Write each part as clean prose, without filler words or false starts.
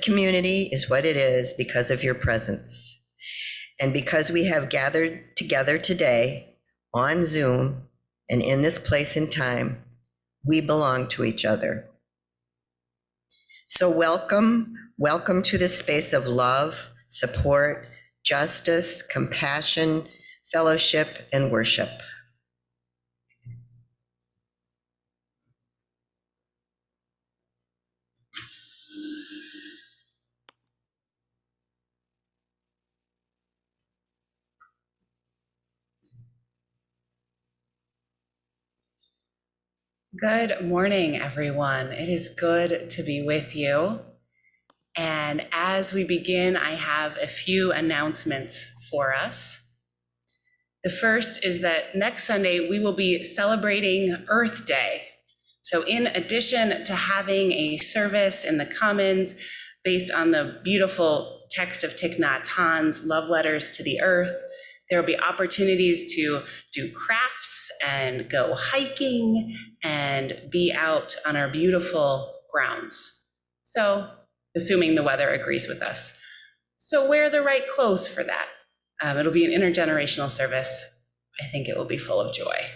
community is what it is because of your presence. And because we have gathered together today on Zoom and in this place and time, we belong to each other. So welcome to this space of love, support, justice, compassion, fellowship, and worship. Good morning, everyone. It is good to be with you. And as we begin, I have a few announcements for us. The first is that next Sunday, we will be celebrating Earth Day. So in addition to having a service in the Commons based on the beautiful text of Thich Nhat Hanh's Love Letters to the Earth, there will be opportunities to do crafts and go hiking and be out on our beautiful grounds. So, assuming the weather agrees with us. So wear the right clothes for that. It'll be an intergenerational service. I think it will be full of joy.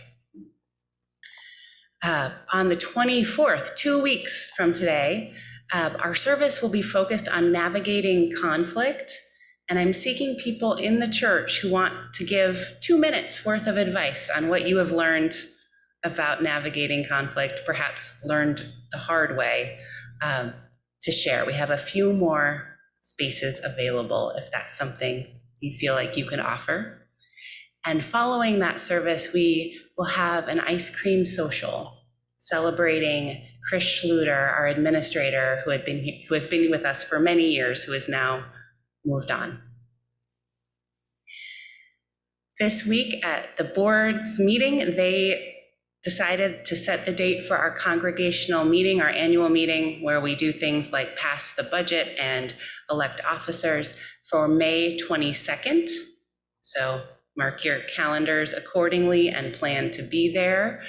On the 24th, 2 weeks from today, our service will be focused on navigating conflict. And I'm seeking people in the church who want to give 2 minutes worth of advice on what you have learned about navigating conflict, perhaps learned the hard way, to share. We have a few more spaces available if that's something you feel like you can offer. And following that service, we will have an ice cream social celebrating Chris Schluter, our administrator, who has been with us for many years, who is now moved on. This week at the board's meeting, they decided to set the date for our congregational meeting, our annual meeting, where we do things like pass the budget and elect officers, for May 22nd. So mark your calendars accordingly and plan to be there.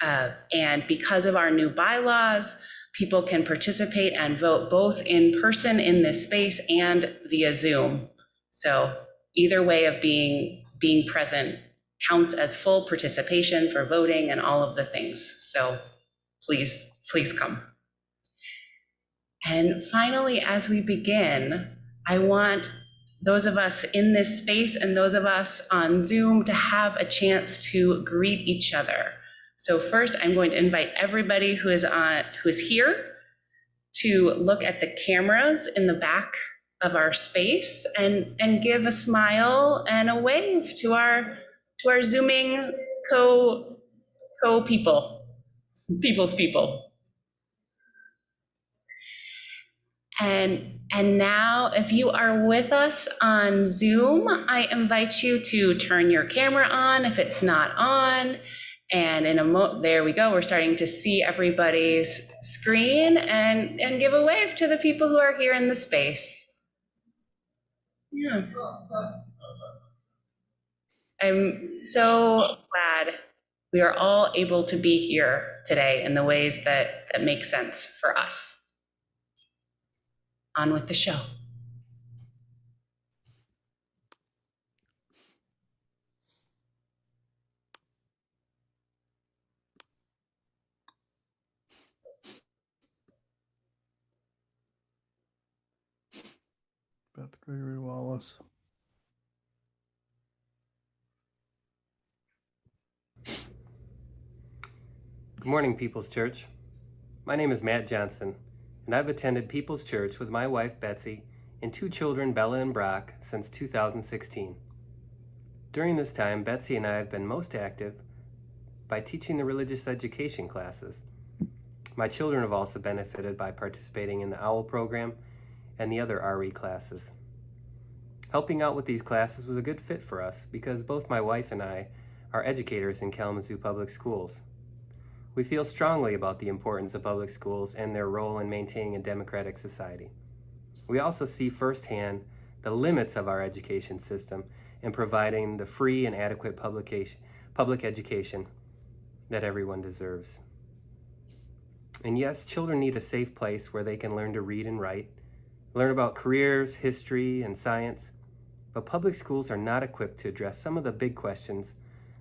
And because of our new bylaws, people can participate and vote both in person in this space and via Zoom. So either way of being present counts as full participation for voting and all of the things. So please come. And finally, as we begin, I want those of us in this space and those of us on Zoom to have a chance to greet each other. So first, I'm going to invite everybody who is here to look at the cameras in the back of our space and give a smile and a wave to our Zooming people's people. And now, if you are with us on Zoom, I invite you to turn your camera on if it's not on. And there we go. We're starting to see everybody's screen and give a wave to the people who are here in the space. Yeah. I'm so glad we are all able to be here today in the ways that make sense for us. On with the show. Beth Gregory Wallace. Good morning, People's Church. My name is Matt Johnson, and I've attended People's Church with my wife, Betsy, and 2 children, Bella and Brock, since 2016. During this time, Betsy and I have been most active by teaching the religious education classes. My children have also benefited by participating in the OWL program and the other RE classes. Helping out with these classes was a good fit for us because both my wife and I are educators in Kalamazoo Public Schools. We feel strongly about the importance of public schools and their role in maintaining a democratic society. We also see firsthand the limits of our education system in providing the free and adequate public education that everyone deserves. And yes, children need a safe place where they can learn to read and write, learn about careers, history, and science, but public schools are not equipped to address some of the big questions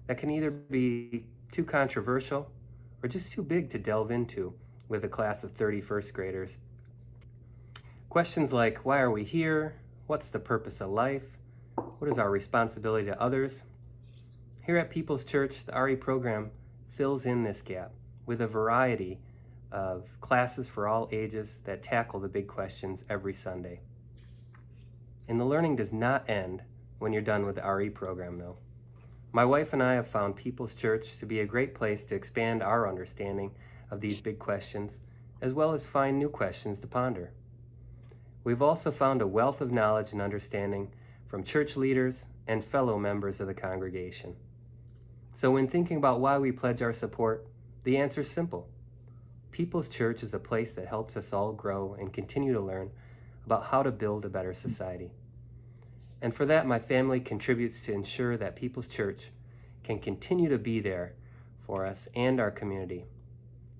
that can either be too controversial or just too big to delve into with a class of 30 first graders. Questions like, why are we here? What's the purpose of life? What is our responsibility to others? Here at People's Church, the RE program fills in this gap with a variety of classes for all ages that tackle the big questions every Sunday. And the learning does not end when you're done with the RE program, though. My wife and I have found People's Church to be a great place to expand our understanding of these big questions, as well as find new questions to ponder. We've also found a wealth of knowledge and understanding from church leaders and fellow members of the congregation. So when thinking about why we pledge our support, the answer is simple. People's Church is a place that helps us all grow and continue to learn about how to build a better society. And for that, my family contributes to ensure that People's Church can continue to be there for us and our community.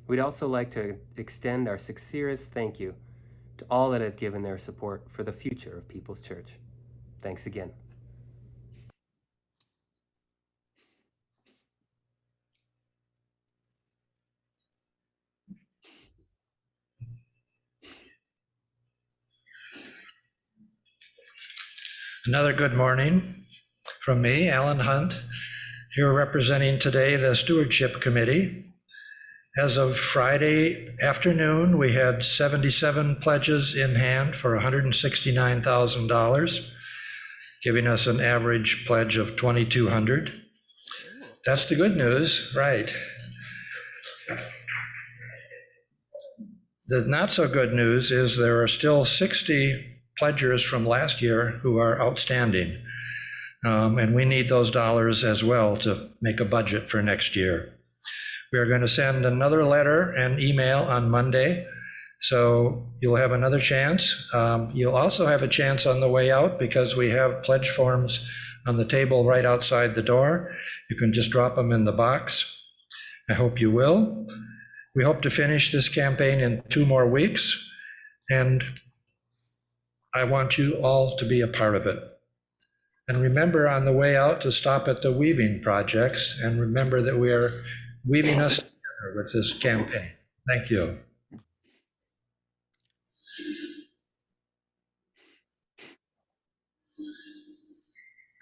We'd also like to extend our sincerest thank you to all that have given their support for the future of People's Church. Thanks again. Another good morning from me, Alan Hunt, here representing today the Stewardship Committee. As of Friday afternoon, we had 77 pledges in hand for $169,000, giving us an average pledge of $2,200. That's the good news, right? The not so good news is there are still 60 pledgers from last year who are outstanding. And we need those dollars as well to make a budget for next year. We are going to send another letter and email on Monday, so you'll have another chance. You'll also have a chance on the way out because we have pledge forms on the table right outside the door. You can just drop them in the box. I hope you will. We hope to finish this campaign in 2 more weeks, and I want you all to be a part of it. And remember on the way out to stop at the weaving projects, and remember that we are weaving us together with this campaign. Thank you.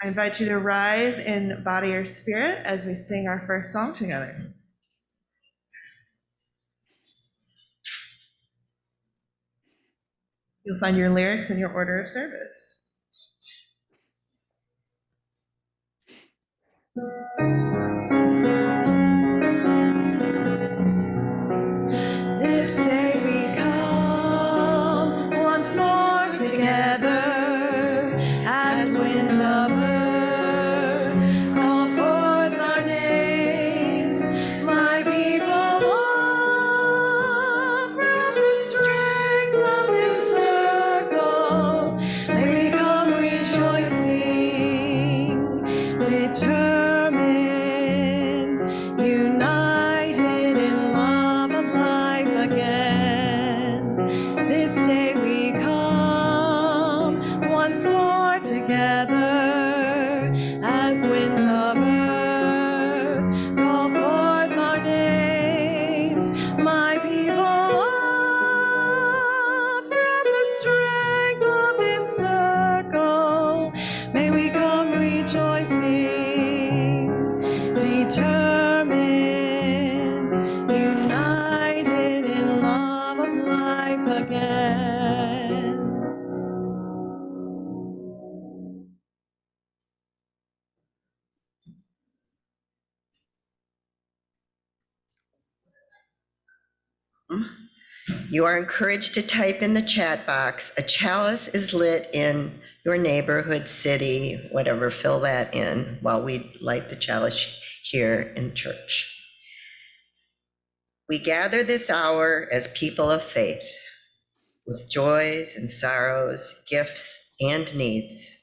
I invite you to rise in body or spirit as we sing our first song together. You'll find your lyrics in your order of service. This day we come once more together as winds of earth call forth our names, my people all from the strength of this circle may we come rejoicing, determined, united in love of life again. This day we come once more together as winds of earth call forth our names, my people all from the strength of this circle may we come rejoicing, determined, united in love of life again. You are encouraged to type in the chat box. A chalice is lit in your neighborhood, city, whatever, fill that in while we light the chalice here in church. We gather this hour as people of faith, with joys and sorrows, gifts and needs.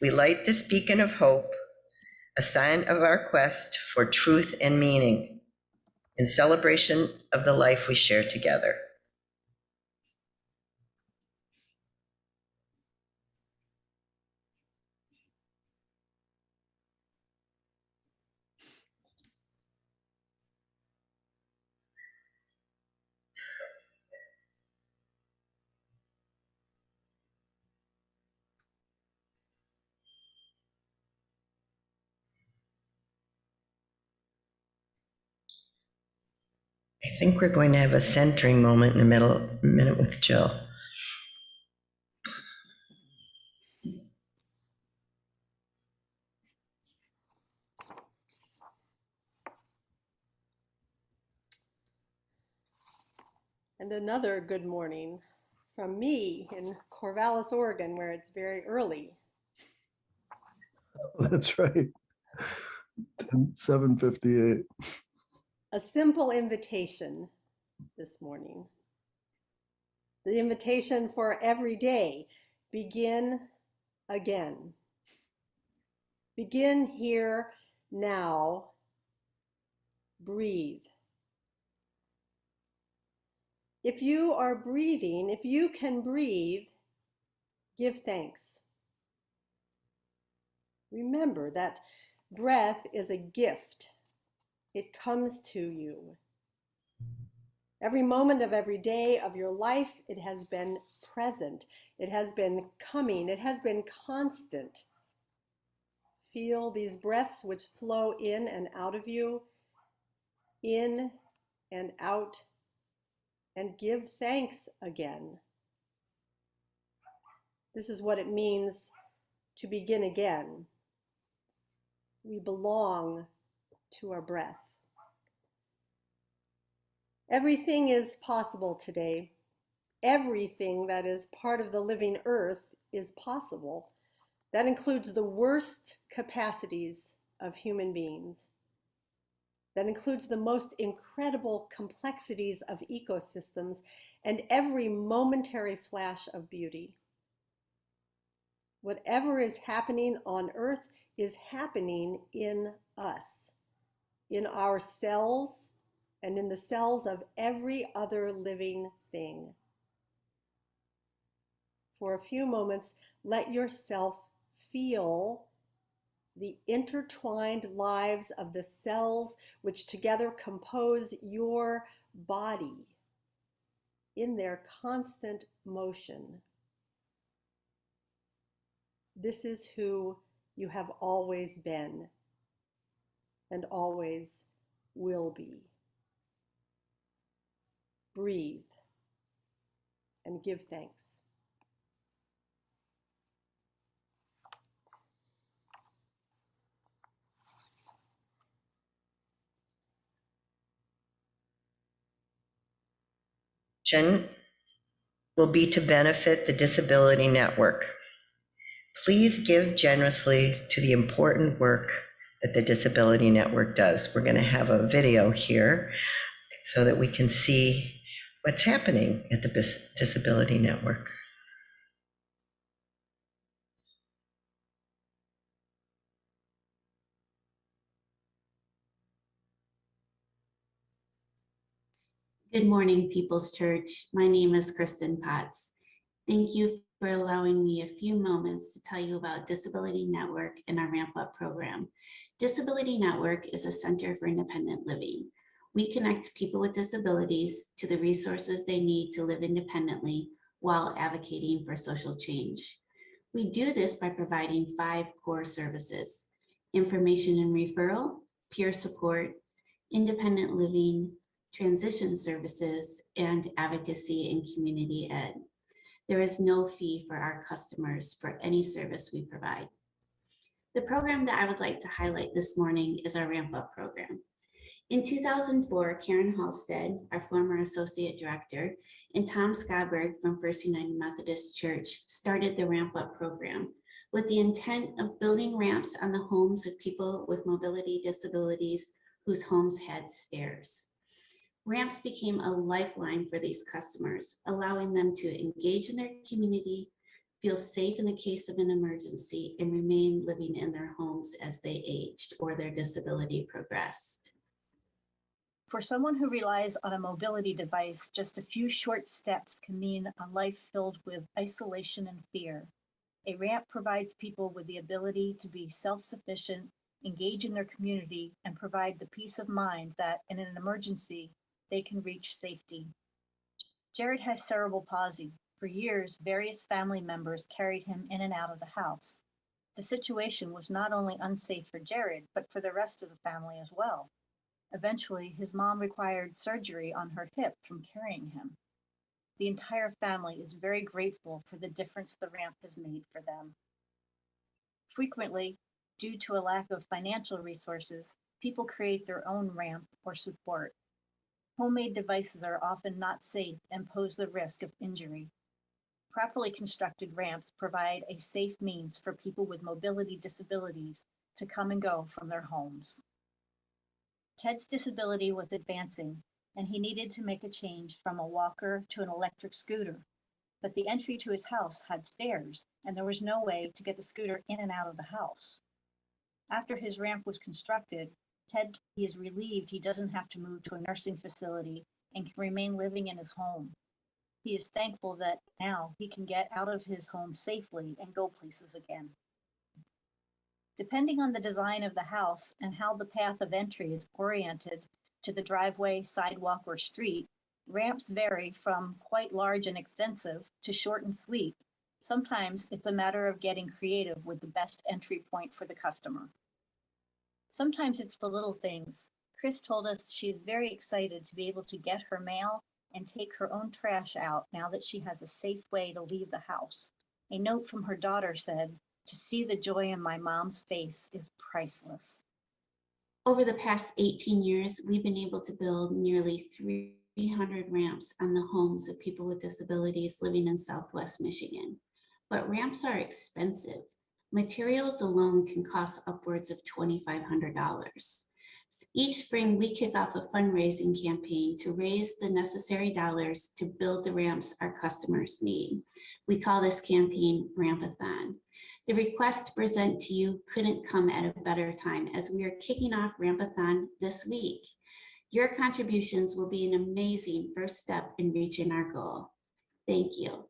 We light this beacon of hope, a sign of our quest for truth and meaning, in celebration of the life we share together. I think we're going to have a centering moment in the minute with Jill. And another good morning from me in Corvallis, Oregon, where it's very early. That's right. 7:58. A simple invitation this morning. The invitation for every day. Begin again. Begin here now. Breathe. If you are breathing, if you can breathe, give thanks. Remember that breath is a gift. It comes to you. Every moment of every day of your life, it has been present. It has been coming. It has been constant. Feel these breaths which flow in and out of you, in and out, and give thanks again. This is what it means to begin again. We belong to our breath. Everything is possible today. Everything that is part of the living earth is possible. That includes the worst capacities of human beings. That includes the most incredible complexities of ecosystems and every momentary flash of beauty. Whatever is happening on earth is happening in us, in our cells, and in the cells of every other living thing. For a few moments, let yourself feel the intertwined lives of the cells which together compose your body in their constant motion. This is who you have always been and always will be. Breathe and give thanks. Jen will be to benefit the Disability Network. Please give generously to the important work that the Disability Network does. We're going to have a video here so that we can see what's happening at the Disability Network. Good morning, People's Church. My name is Kristen Potts. Thank you for allowing me a few moments to tell you about Disability Network and our Ramp Up program. Disability Network is a center for independent living. We connect people with disabilities to the resources they need to live independently while advocating for social change. We do this by providing 5 core services: information and referral, peer support, independent living, transition services, and advocacy and community ed. There is no fee for our customers for any service we provide. The program that I would like to highlight this morning is our Ramp Up program. In 2004, Karen Halstead, our former associate director, and Tom Skyberg from First United Methodist Church started the Ramp Up program with the intent of building ramps on the homes of people with mobility disabilities whose homes had stairs. Ramps became a lifeline for these customers, allowing them to engage in their community, feel safe in the case of an emergency, and remain living in their homes as they aged or their disability progressed. For someone who relies on a mobility device, just a few short steps can mean a life filled with isolation and fear. A ramp provides people with the ability to be self-sufficient, engage in their community, and provide the peace of mind that in an emergency, they can reach safety. Jared has cerebral palsy. For years, various family members carried him in and out of the house. The situation was not only unsafe for Jared, but for the rest of the family as well. Eventually, his mom required surgery on her hip from carrying him. The entire family is very grateful for the difference the ramp has made for them. Frequently, due to a lack of financial resources, people create their own ramp or support. Homemade devices are often not safe and pose the risk of injury. Properly constructed ramps provide a safe means for people with mobility disabilities to come and go from their homes. Ted's disability was advancing, and he needed to make a change from a walker to an electric scooter. But the entry to his house had stairs, and there was no way to get the scooter in and out of the house. After his ramp was constructed, Ted is relieved he doesn't have to move to a nursing facility and can remain living in his home. He is thankful that now he can get out of his home safely and go places again. Depending on the design of the house and how the path of entry is oriented to the driveway, sidewalk, or street, ramps vary from quite large and extensive to short and sweet. Sometimes it's a matter of getting creative with the best entry point for the customer. Sometimes it's the little things. Chris told us she is very excited to be able to get her mail and take her own trash out now that she has a safe way to leave the house. A note from her daughter said, "To see the joy in my mom's face is priceless." Over the past 18 years, we've been able to build nearly 300 ramps on the homes of people with disabilities living in Southwest Michigan. But ramps are expensive. Materials alone can cost upwards of $2,500. Each spring, we kick off a fundraising campaign to raise the necessary dollars to build the ramps our customers need. We call this campaign Rampathon. The request to present to you couldn't come at a better time as we are kicking off Rampathon this week. Your contributions will be an amazing first step in reaching our goal. Thank you.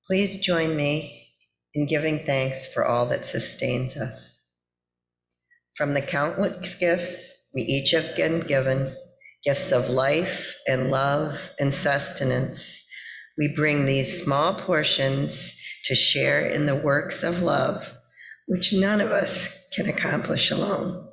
Please join me in giving thanks for all that sustains us. From the countless gifts we each have been given, gifts of life and love and sustenance, We bring these small portions to share in the works of love, which none of us can accomplish alone.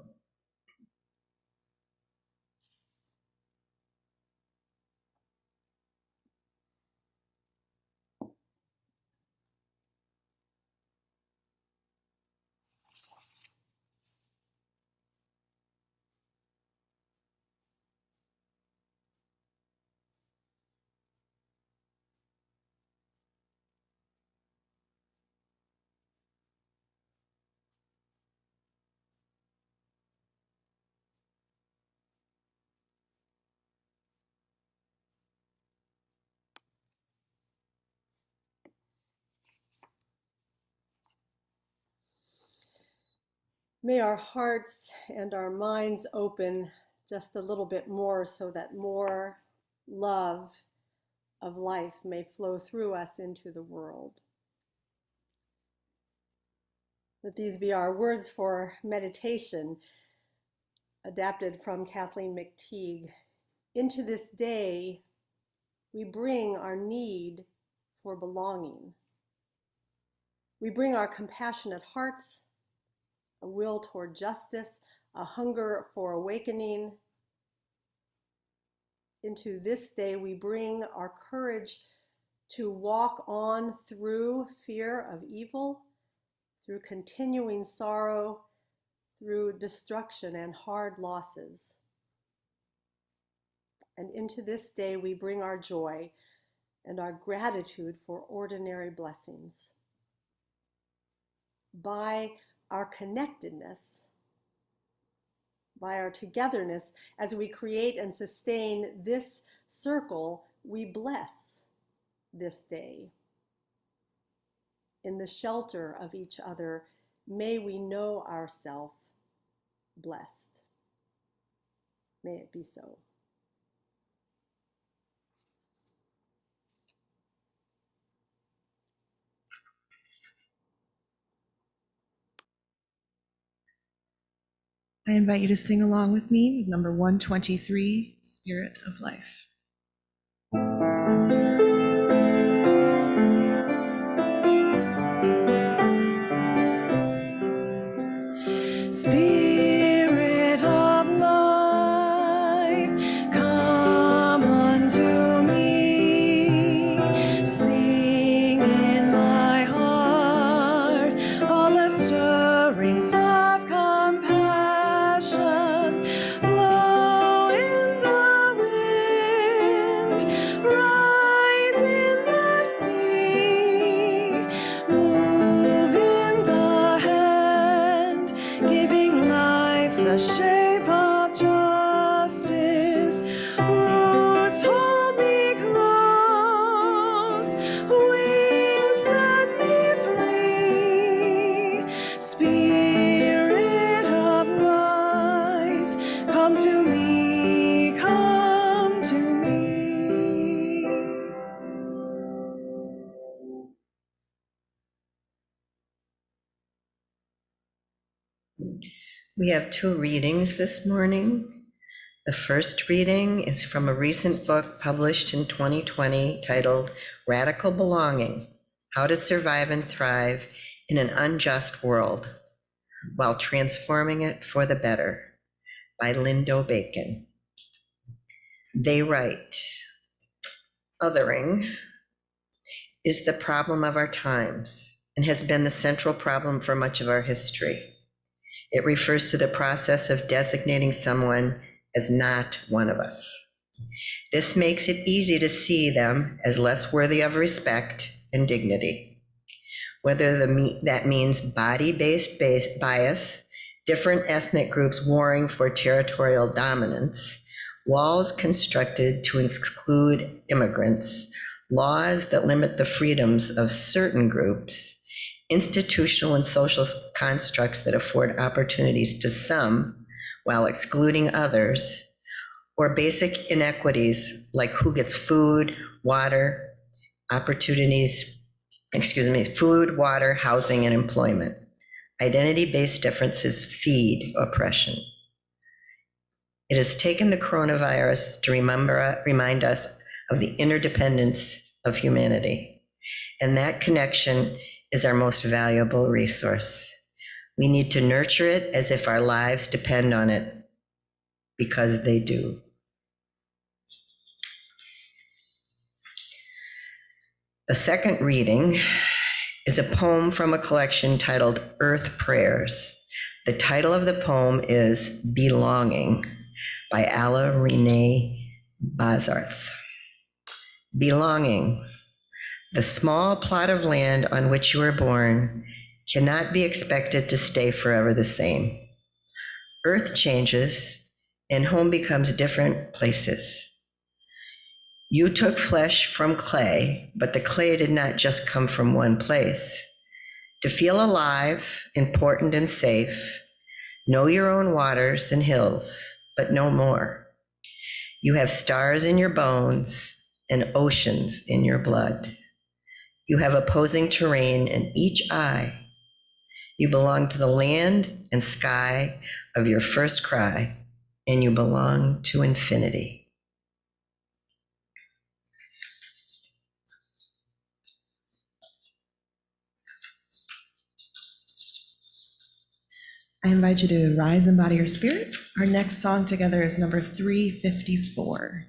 May our hearts and our minds open just a little bit more so that more love of life may flow through us into the world. Let these be our words for meditation, adapted from Kathleen McTeague. Into this day, we bring our need for belonging. We bring our compassionate hearts, a will toward justice, a hunger for awakening. Into this day, we bring our courage to walk on through fear of evil, through continuing sorrow, through destruction and hard losses. And into this day, we bring our joy and our gratitude for ordinary blessings. By our connectedness, by our togetherness, as we create and sustain this circle, we bless this day. In the shelter of each other, may we know ourselves blessed. May it be so. I invite you to sing along with me with number 123, Spirit of Life. Spirit of life, come unto me. Sing in my heart all the stirrings of compassion. Blow in the wind, rise in the sea, move in the hand, giving life the shape of justice. Roots hold me close, wings set me free. Spirit of life, come to me, come to me. We have two readings this morning. The first reading is from a recent book published in 2020 titled Radical Belonging: How to Survive and Thrive in an Unjust World While Transforming It for the Better by Lindo Bacon. They write, othering is the problem of our times and has been the central problem for much of our history. It refers to the process of designating someone as not one of us. This makes it easy to see them as less worthy of respect and dignity. Whether that means body-based bias, different ethnic groups warring for territorial dominance, walls constructed to exclude immigrants, laws that limit the freedoms of certain groups, institutional and social constructs that afford opportunities to some while excluding others, or basic inequities like who gets food, water, food, water, housing, and employment. Identity-based differences feed oppression. It has taken the coronavirus to remind us of the interdependence of humanity. And that connection is our most valuable resource. We need to nurture it as if our lives depend on it, because they do. The second reading is a poem from a collection titled Earth Prayers. The title of the poem is Belonging by Alla Renee Bazarth. Belonging. The small plot of land on which you were born cannot be expected to stay forever the same. Earth changes and home becomes different places. You took flesh from clay, but the clay did not just come from one place. To feel alive, important and safe, know your own waters and hills, but no more. You have stars in your bones and oceans in your blood. You have opposing terrain in each eye. You belong to the land and sky of your first cry, and you belong to infinity. I invite you to rise and body your spirit. Our next song together is number 354.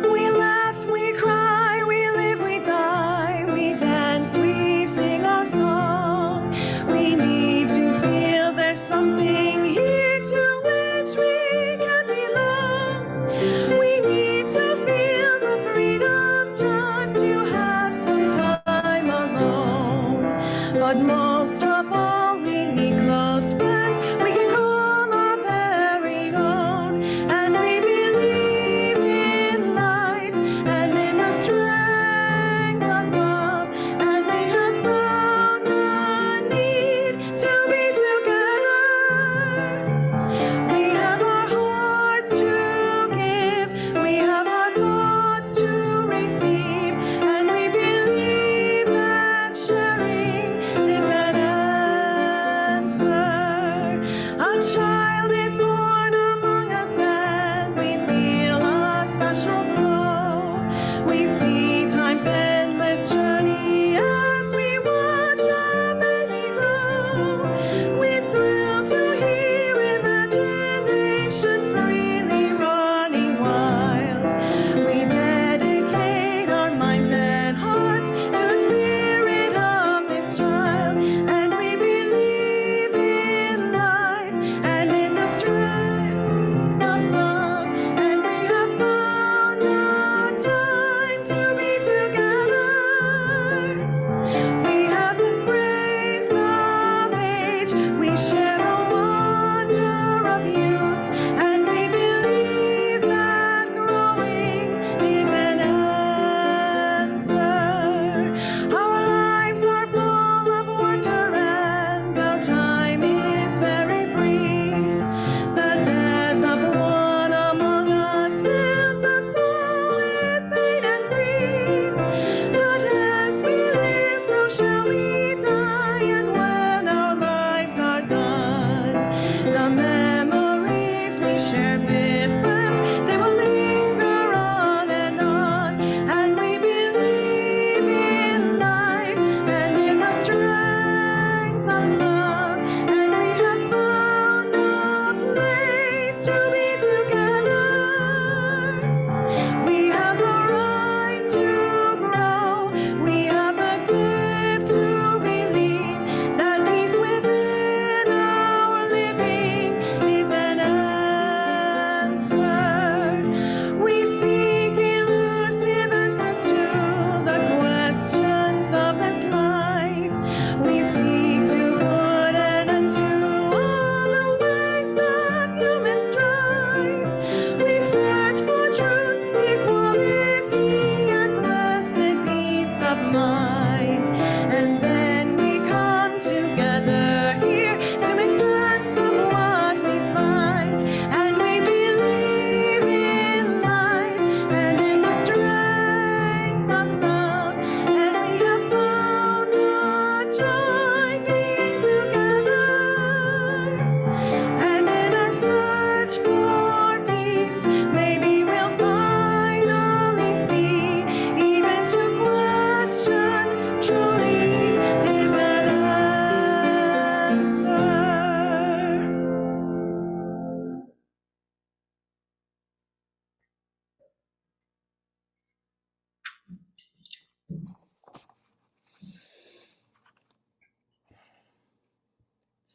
We laugh, we cry, we live, we die, we dance, we sing our song. We need to feel there's something here to which we can belong. We need to feel the freedom just to have some time alone. But most of all, we need close friends we can call our very own. And we believe in life and in the strength of love. And we have found the need to be together. We have our hearts to give, we have our thoughts to receive, and we believe that sharing is an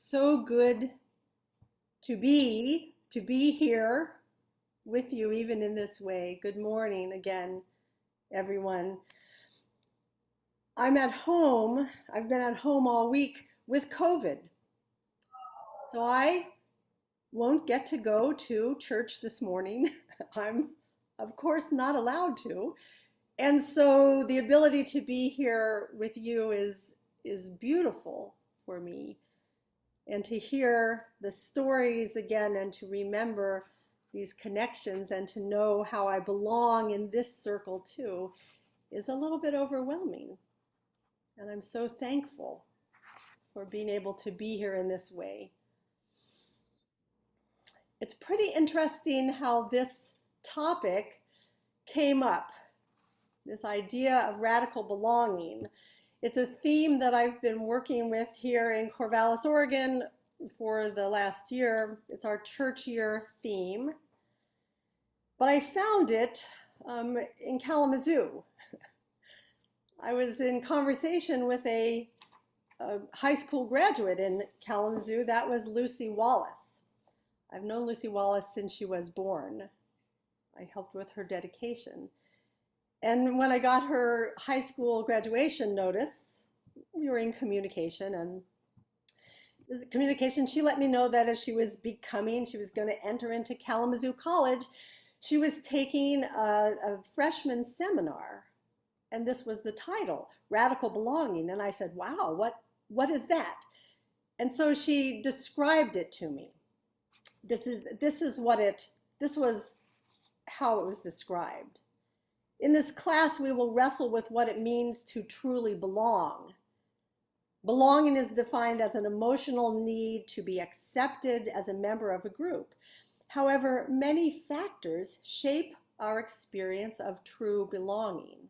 so good to be here with you, even in this way. Good morning again, everyone. I'm at home. I've been at home all week with COVID. So I won't get to go to church this morning. I'm, of course, not allowed to. And so the ability to be here with you is beautiful for me. And to hear the stories again and to remember these connections and to know how I belong in this circle too is a little bit overwhelming. And I'm so thankful for being able to be here in this way. It's pretty interesting how this topic came up, this idea of radical belonging. It's a theme that I've been working with here in Corvallis, Oregon for the last year. It's our church year theme. But I found it in Kalamazoo. I was in conversation with a high school graduate in Kalamazoo. That was Lucy Wallace. I've known Lucy Wallace since she was born. I helped with her dedication. And when I got her high school graduation notice, we were in communication, and she let me know that as she was going to enter into Kalamazoo College, she was taking a freshman seminar, and this was the title, Radical Belonging. And I said, wow, what is that? And so she described it to me. This was how it was described. In this class, we will wrestle with what it means to truly belong. Belonging is defined as an emotional need to be accepted as a member of a group. However, many factors shape our experience of true belonging.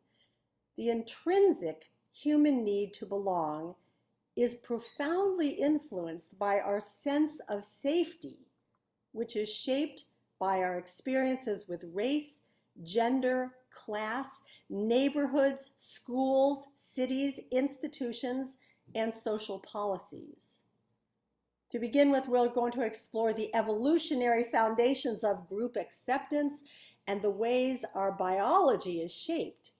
The intrinsic human need to belong is profoundly influenced by our sense of safety, which is shaped by our experiences with race, gender, class, neighborhoods, schools, cities, institutions, and social policies. To begin with, we're going to explore the evolutionary foundations of group acceptance and the ways our biology is shaped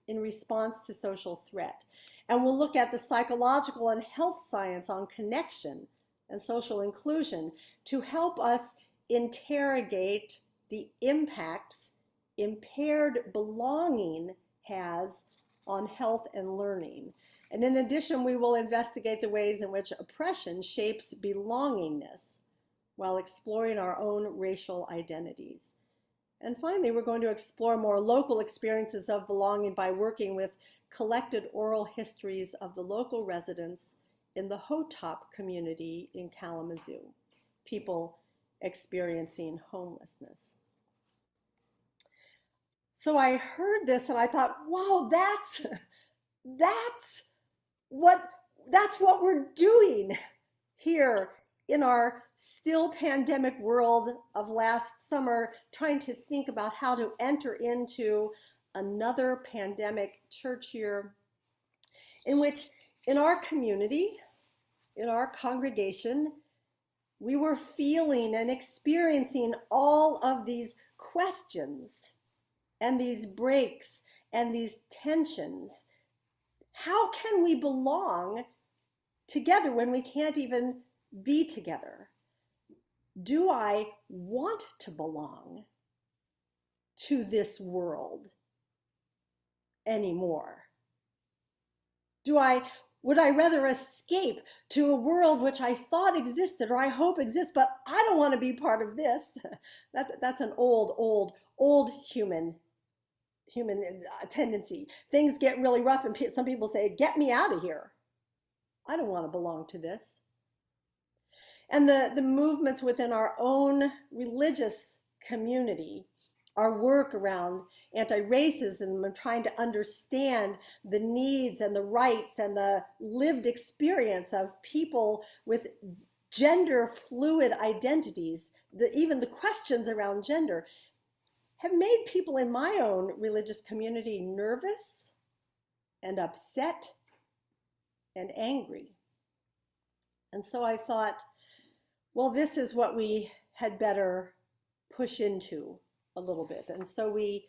in response to social threat. And we'll look at the psychological and health science on connection and social inclusion to help us interrogate the impacts impaired belonging has on health and learning. And in addition, we will investigate the ways in which oppression shapes belongingness while exploring our own racial identities. And finally, we're going to explore more local experiences of belonging by working with collected oral histories of the local residents in the Hotop community in Kalamazoo, people experiencing homelessness. So I heard this and I thought, wow, that's what we're doing here in our still pandemic world of last summer, trying to think about how to enter into another pandemic church year in which in our community, in our congregation, we were feeling and experiencing all of these questions and these breaks and these tensions. How can we belong together when we can't even be together? Do I want to belong to this world anymore? Would I rather escape to a world which I thought existed or I hope exists, but I don't want to be part of this? That's an old human tendency. Things get really rough and some people say, get me out of here. I don't want to belong to this. And the movements within our own religious community, our work around anti-racism and trying to understand the needs and the rights and the lived experience of people with gender fluid identities, even the questions around gender, have made people in my own religious community nervous and upset and angry. And so I thought, well, this is what we had better push into a little bit. And so we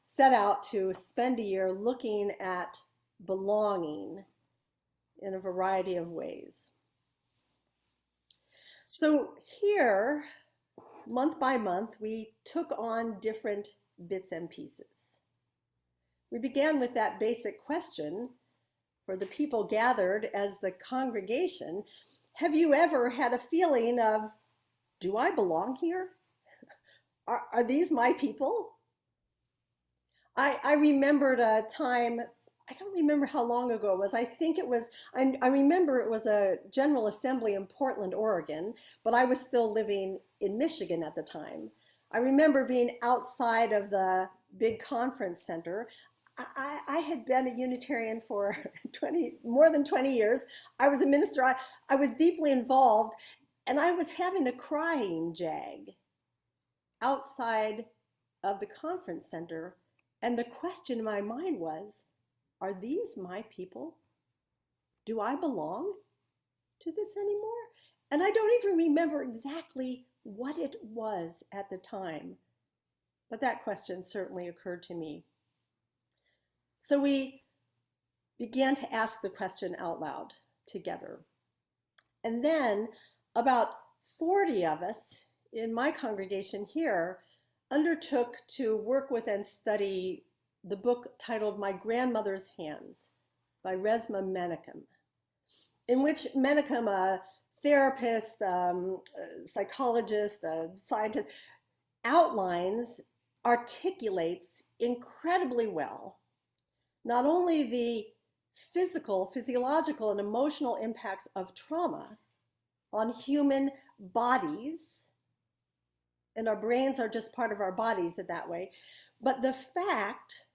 set out to spend a year looking at belonging in a variety of ways. So here, month by month, we took on different bits and pieces. We began with that basic question for the people gathered as the congregation. Have you ever had a feeling of, do I belong here? Are these my people? I remembered a time, I don't remember how long ago it was. I think it was, I remember it was a General Assembly in Portland, Oregon, but I was still living in Michigan at the time. I remember being outside of the big conference center. I had been a Unitarian for more than 20 years. I was a minister. I was deeply involved, and I was having a crying jag outside of the conference center. And the question in my mind was, are these my people? Do I belong to this anymore? And I don't even remember exactly what it was at the time, but that question certainly occurred to me. So we began to ask the question out loud together. And then about 40 of us in my congregation here undertook to work with and study the book titled My Grandmother's Hands by Resmaa Menakem, in which Menakem, a therapist, a psychologist, a scientist, articulates incredibly well not only the physiological, and emotional impacts of trauma on human bodies, and our brains are just part of our bodies in that way, but the fact,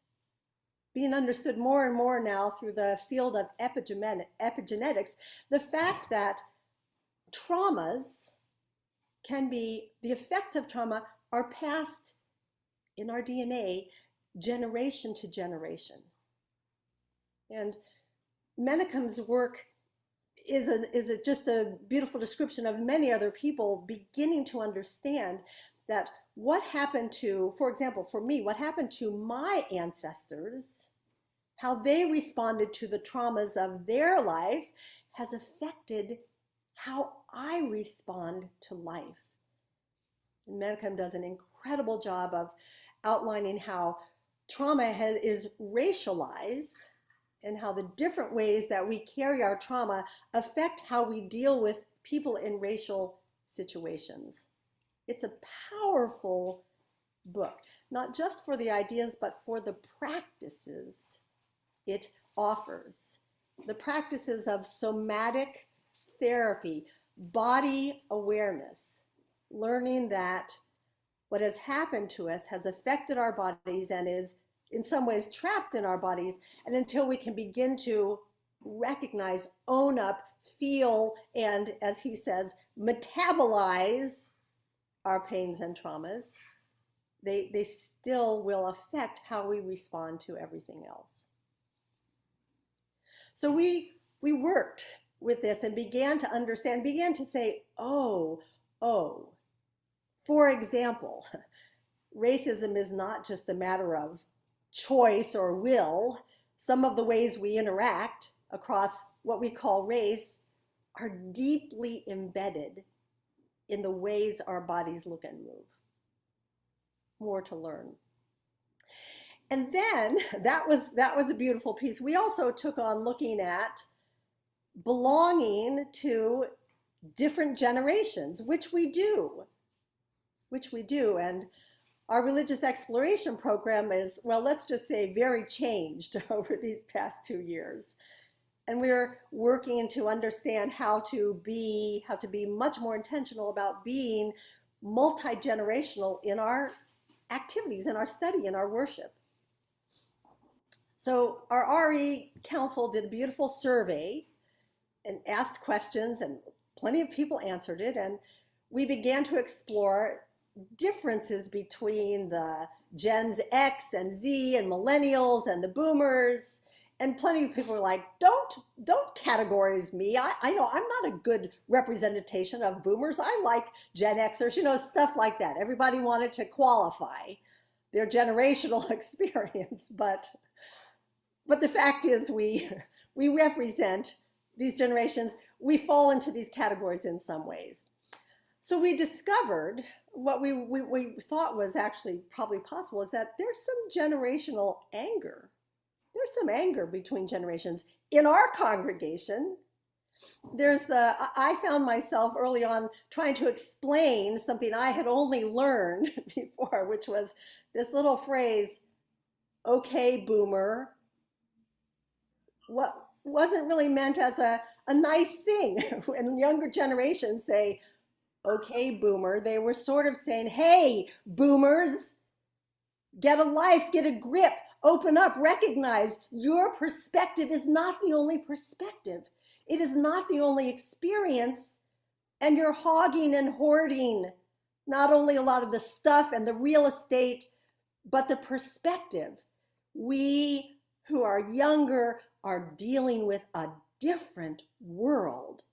being understood more and more now through the field of epigenetics, the fact that traumas can be, the effects of trauma are passed in our DNA generation to generation. And Menakem's work is just a beautiful description of many other people beginning to understand that what happened to, for example, for me, what happened to my ancestors, how they responded to the traumas of their life has affected how I respond to life. And Menakem does an incredible job of outlining how trauma is racialized and how the different ways that we carry our trauma affect how we deal with people in racial situations. It's a powerful book, not just for the ideas, but for the practices it offers. The practices of somatic therapy, body awareness, learning that what has happened to us has affected our bodies and is in some ways trapped in our bodies. And until we can begin to recognize, own up, feel, and as he says, metabolize our pains and traumas, they still will affect how we respond to everything else. So we worked with this and began to understand, began to say, oh, for example, racism is not just a matter of choice or will. Some of the ways we interact across what we call race are deeply embedded in the ways our bodies look and move. More to learn. And then that was a beautiful piece. We also took on looking at belonging to different generations, which we do. And our religious exploration program is, well, let's just say very changed over these past 2 years. And we're working to understand how to be much more intentional about being multi-generational in our activities, in our study, in our worship. So our RE Council did a beautiful survey and asked questions, and plenty of people answered it. And we began to explore differences between the Gens X and Z and millennials and the boomers And plenty of people were like, don't categorize me. I know I'm not a good representation of boomers. I like Gen Xers, stuff like that. Everybody wanted to qualify their generational experience, but the fact is we represent these generations. We fall into these categories in some ways. So we discovered what we thought was actually probably possible is that there's some generational anger. There's some anger between generations in our congregation. I found myself early on trying to explain something I had only learned before, which was this little phrase, okay, boomer, what wasn't really meant as a nice thing. When younger generations say, okay, boomer, they were sort of saying, hey, boomers, get a life, get a grip, open up, recognize your perspective is not the only perspective. It is not the only experience, and you're hogging and hoarding not only a lot of the stuff and the real estate, but the perspective. We who are younger are dealing with a different world,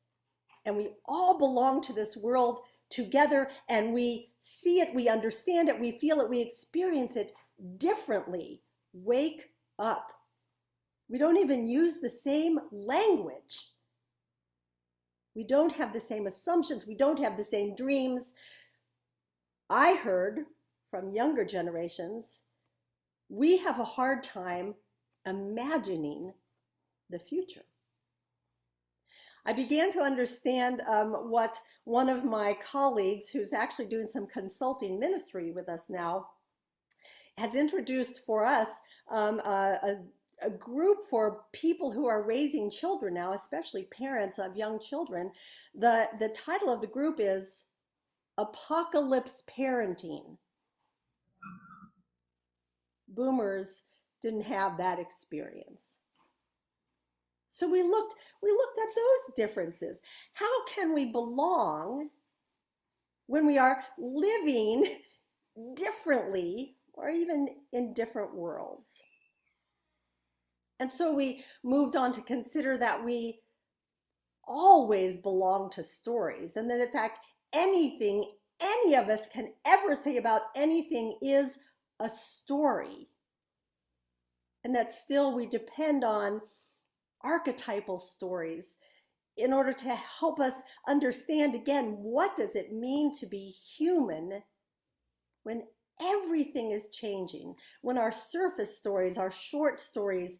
and we all belong to this world together, and we see it, we understand it, we feel it, we experience it differently. Wake up. We don't even use the same language. We don't have the same assumptions. We don't have the same dreams. I heard from younger generations, we have a hard time imagining the future. I began to understand what one of my colleagues, who's actually doing some consulting ministry with us now, has introduced for us a group for people who are raising children now, especially parents of young children. The title of the group is Apocalypse Parenting. Boomers didn't have that experience. So we looked at those differences. How can we belong when we are living differently or even in different worlds? And so we moved on to consider that we always belong to stories, and that in fact, anything any of us can ever say about anything is a story. And that still we depend on archetypal stories in order to help us understand again, what does it mean to be human when everything is changing, when our surface stories, our short stories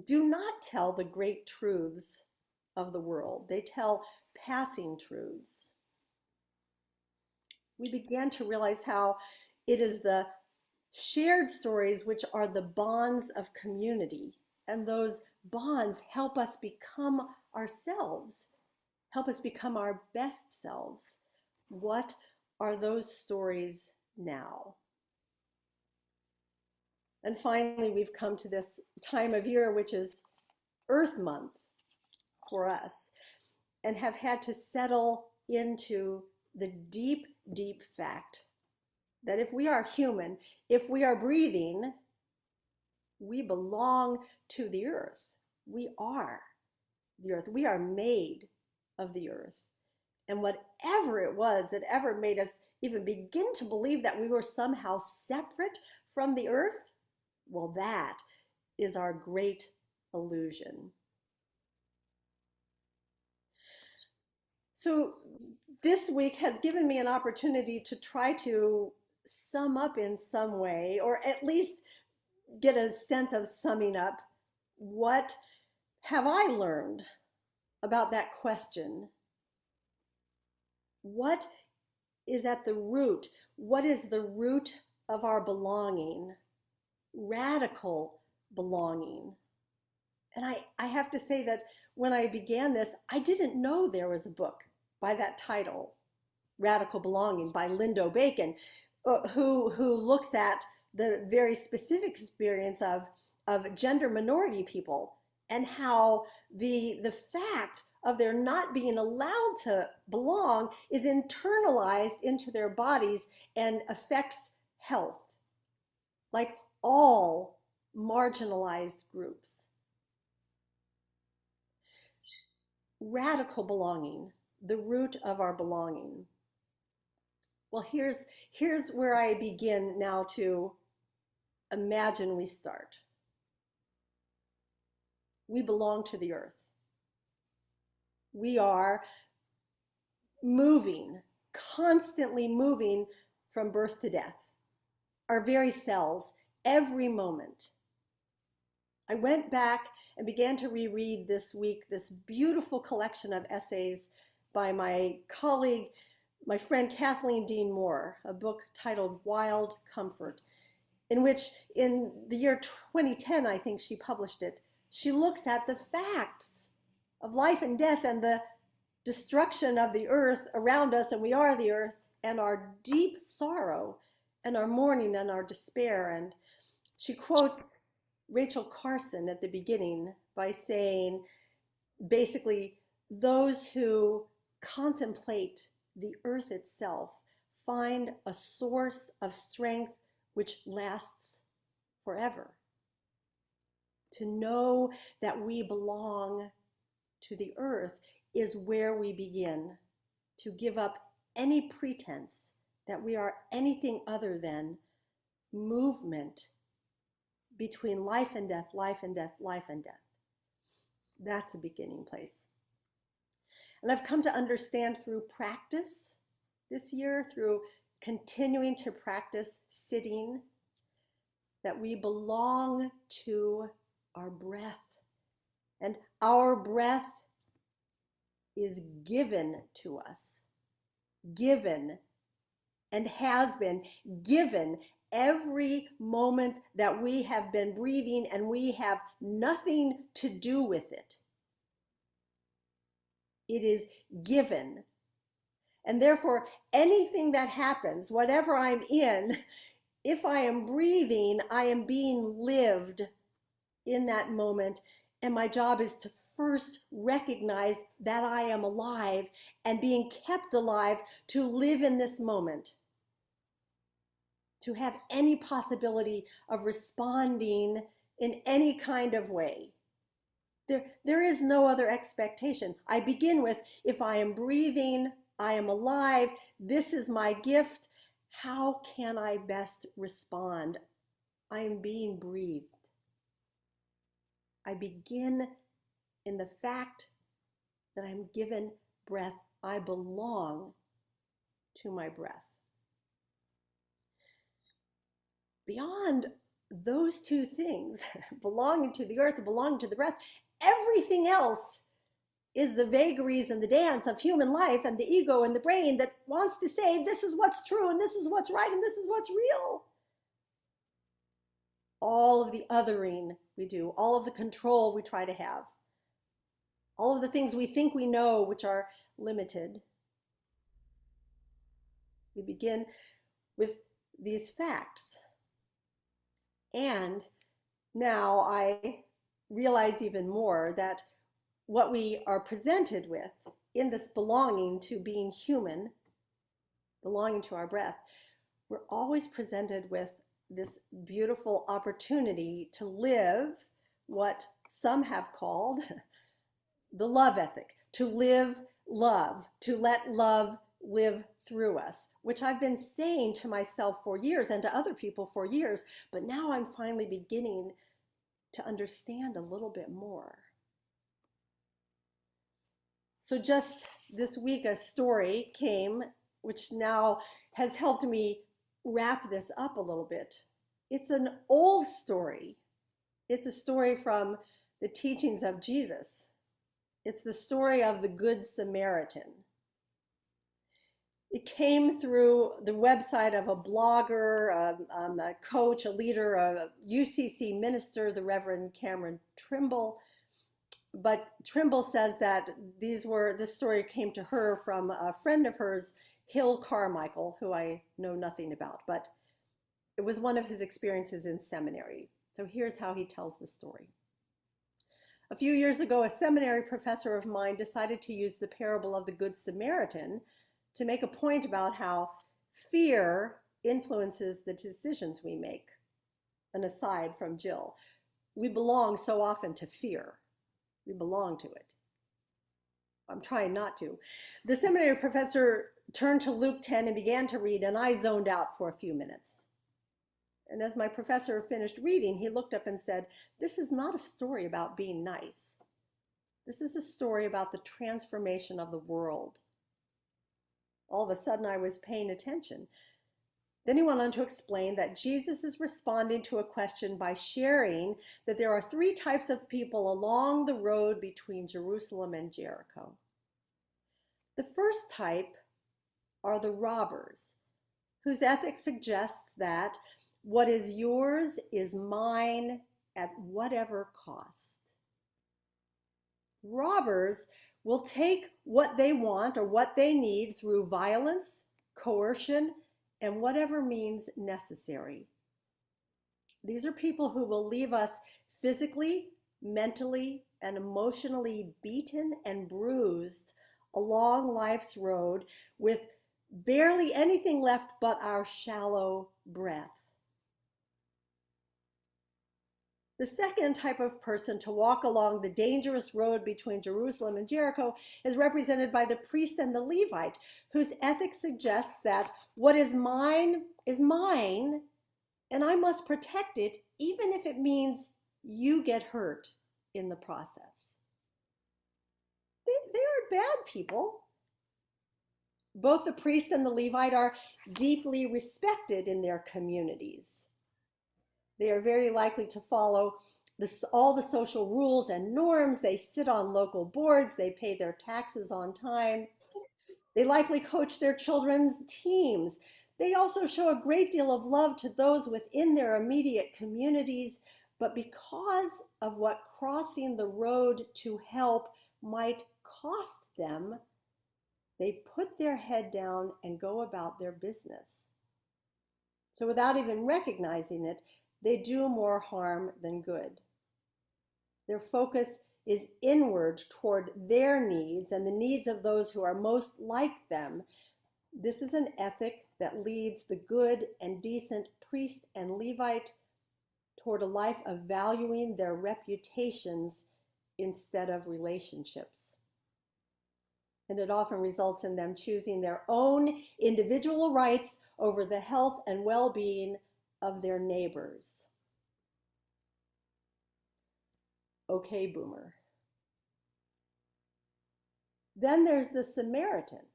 do not tell the great truths of the world. They tell passing truths. We began to realize how it is the shared stories which are the bonds of community, and those bonds help us become ourselves, help us become our best selves. What are those stories now? And finally, we've come to this time of year, which is Earth Month for us, and have had to settle into the deep, deep fact that if we are human, if we are breathing, we belong to the earth. We are the earth. We are made of the earth. And whatever it was that ever made us even begin to believe that we were somehow separate from the earth, well, that is our great illusion. So this week has given me an opportunity to try to sum up in some way, or at least get a sense of summing up, what have I learned about that question? What is at the root? What is the root of our belonging? Radical belonging. And I have to say that when I began this, I didn't know there was a book by that title, Radical Belonging, by Lindo Bacon, who looks at the very specific experience of gender minority people, and how the fact of their not being allowed to belong is internalized into their bodies and affects health, like all marginalized groups. radical belonging, the root of our belonging. Well, here's where I begin now to imagine we start. We belong to the earth. We are moving, constantly moving from birth to death. Our very selves, every moment. I went back and began to reread this week this beautiful collection of essays by my colleague, my friend Kathleen Dean Moore, a book titled Wild Comfort, in which in the year 2010, I think she published it, she looks at the facts of life and death and the destruction of the earth around us, and we are the earth, and our deep sorrow and our mourning and our despair. And she quotes Rachel Carson at the beginning by saying, basically, those who contemplate the earth itself find a source of strength which lasts forever. To know that we belong to the earth is where we begin to give up any pretense that we are anything other than movement between life and death, life and death, life and death. That's a beginning place. And I've come to understand through practice this year, through continuing to practice sitting, that we belong to our breath. And our breath is given to us, given, and has been given every moment that we have been breathing, and we have nothing to do with it. It is given. And therefore, anything that happens, whatever I'm in, if I am breathing, I am being lived in that moment. And my job is to first recognize that I am alive and being kept alive to live in this moment, to have any possibility of responding in any kind of way. There is no other expectation. I begin with, if I am breathing, I am alive, this is my gift. How can I best respond? I am being breathed. I begin in the fact that I'm given breath. I belong to my breath. Beyond those two things, belonging to the earth and belonging to the breath, everything else is the vagaries and the dance of human life and the ego and the brain that wants to say, this is what's true and this is what's right and this is what's real. All of the othering we do, all of the control we try to have, all of the things we think we know which are limited. We begin with these facts. And now I realize even more that what we are presented with in this belonging to being human, belonging to our breath, we're always presented with this beautiful opportunity to live what some have called the love ethic, to live love, to let love live through us, which I've been saying to myself for years and to other people for years, but now I'm finally beginning to understand a little bit more. So just this week, a story came, which now has helped me wrap this up a little bit. It's an old story. It's a story from the teachings of Jesus. It's the story of the Good Samaritan. It came through the website of a blogger, a coach, a leader, a UCC minister, the Reverend Cameron Trimble. But Trimble says that this story came to her from a friend of hers, Hill Carmichael, who I know nothing about, but it was one of his experiences in seminary. So here's how he tells the story. A few years ago, a seminary professor of mine decided to use the parable of the Good Samaritan to make a point about how fear influences the decisions we make. An aside from Jill. We belong so often to fear. We belong to it. I'm trying not to. The seminary professor turned to Luke 10 and began to read, and I zoned out for a few minutes. And as my professor finished reading, he looked up and said, "This is not a story about being nice. This is a story about the transformation of the world." All of a sudden, I was paying attention. Then he went on to explain that Jesus is responding to a question by sharing that there are three types of people along the road between Jerusalem and Jericho. The first type are the robbers, whose ethic suggests that what is yours is mine at whatever cost. Robbers will take what they want or what they need through violence, coercion, and whatever means necessary. These are people who will leave us physically, mentally, and emotionally beaten and bruised along life's road with barely anything left but our shallow breath. The second type of person to walk along the dangerous road between Jerusalem and Jericho is represented by the priest and the Levite, whose ethic suggests that what is mine, and I must protect it, even if it means you get hurt in the process. They are bad people. Both the priest and the Levite are deeply respected in their communities. They are very likely to follow all the social rules and norms. They sit on local boards. They pay their taxes on time. They likely coach their children's teams. They also show a great deal of love to those within their immediate communities, but because of what crossing the road to help might cost them, they put their head down and go about their business. So without even recognizing it, they do more harm than good. Their focus is inward toward their needs and the needs of those who are most like them. This is an ethic that leads the good and decent priest and Levite toward a life of valuing their reputations instead of relationships. And it often results in them choosing their own individual rights over the health and well-being of their neighbors. Okay, boomer. Then there's the Samaritan,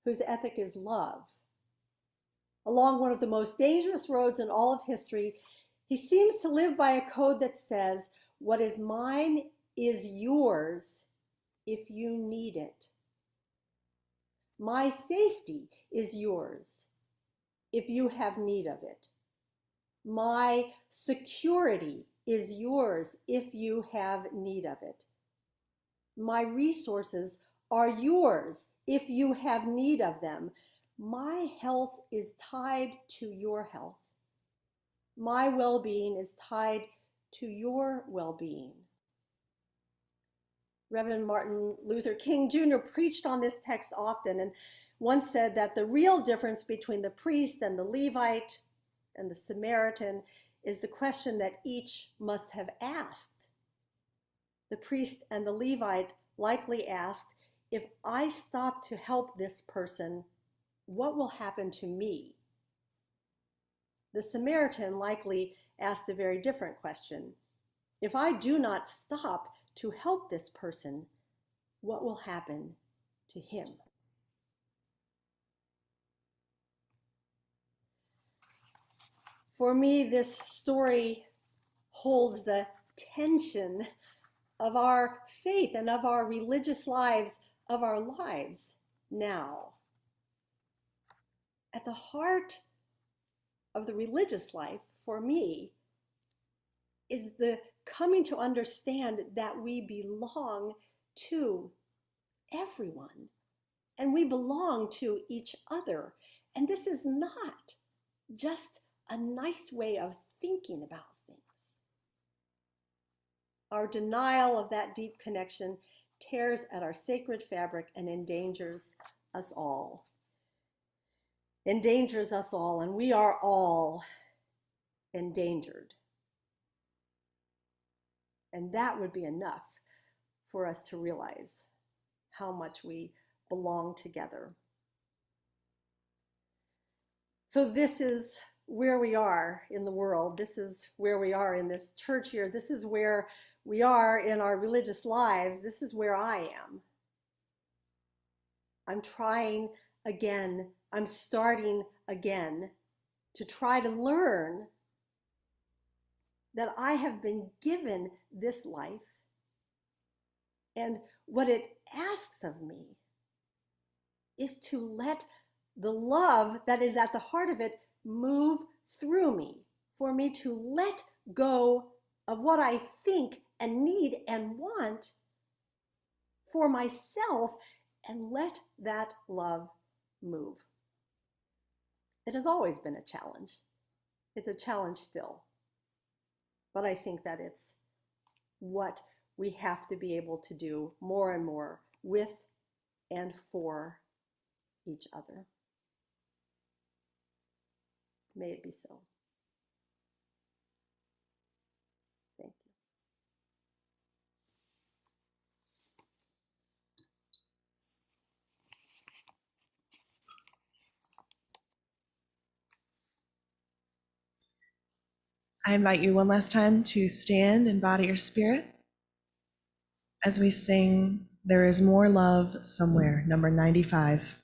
whose ethic is love. Along one of the most dangerous roads in all of history, he seems to live by a code that says, what is mine is yours if you need it. My safety is yours if you have need of it. My security is yours if you have need of it. My resources are yours if you have need of them. My health is tied to your health. My well-being is tied to your well-being. Reverend Martin Luther King Jr. preached on this text often and once said that the real difference between the priest and the Levite and the Samaritan is the question that each must have asked. The priest and the Levite likely asked, if I stop to help this person, what will happen to me? The Samaritan likely asked a very different question. If I do not stop to help this person, what will happen to him? For me, this story holds the tension of our faith and of our religious lives, of our lives now. At the heart of the religious life, for me, is the coming to understand that we belong to everyone and we belong to each other. And this is not just a nice way of thinking about things. Our denial of that deep connection tears at our sacred fabric and endangers us all. Endangers us all, and we are all endangered. And that would be enough for us to realize how much we belong together. So this is where we are in the world. This is where we are in this church here. This is where we are in our religious lives. This is where I am. I'm trying again. I'm starting again to try to learn that I have been given this life, and what it asks of me is to let the love that is at the heart of it move through me, for me to let go of what I think and need and want for myself and let that love move. It has always been a challenge. It's a challenge still. But I think that it's what we have to be able to do more and more with and for each other. May it be so. Thank you. I invite you one last time to stand and body your spirit as we sing There Is More Love Somewhere, number 95.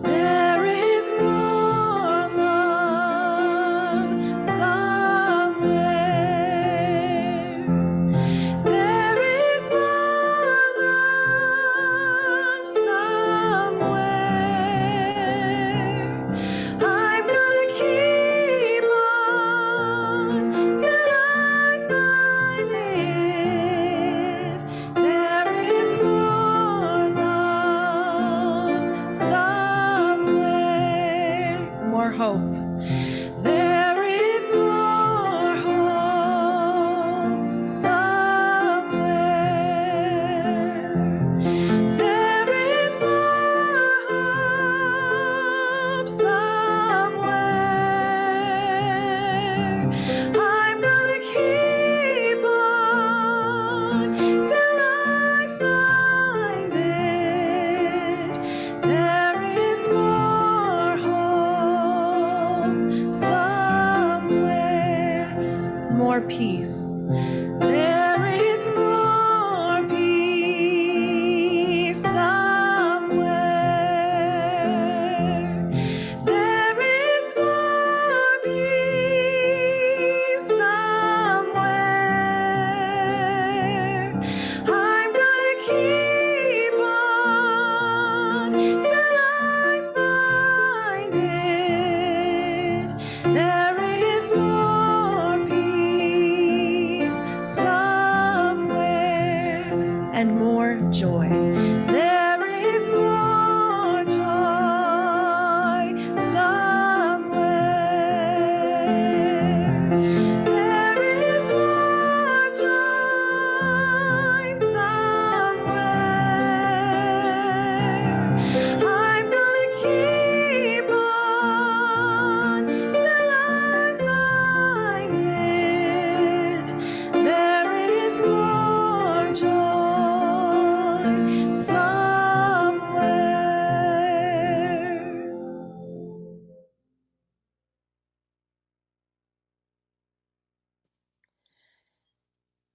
There is more love somewhere. There is more love somewhere. I'm gonna keep on till I find it. There is more love somewhere. More hope. There is more hope somewhere. There is more hope somewhere. I'm gonna keep on till I find it. There is more hope somewhere. More peace. There is more peace somewhere. There is more peace somewhere. I'm gonna keep on till I find it. There is more peace somewhere and more joy. There is more joy somewhere. There is more joy somewhere. I'm gonna keep on till I find it. There is more joy somewhere.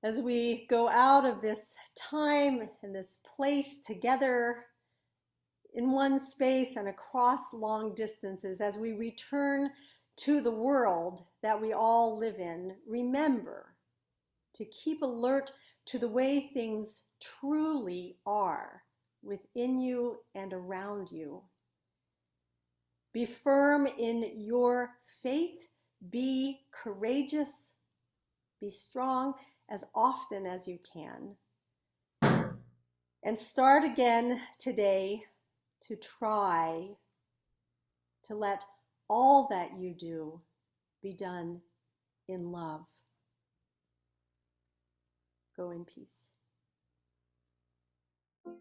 As we go out of this time and this place together in one space and across long distances, as we return to the world that we all live in, remember to keep alert to the way things truly are within you and around you. Be firm in your faith, be courageous, be strong as often as you can. And start again today to try to let all that you do be done in love. Go in peace.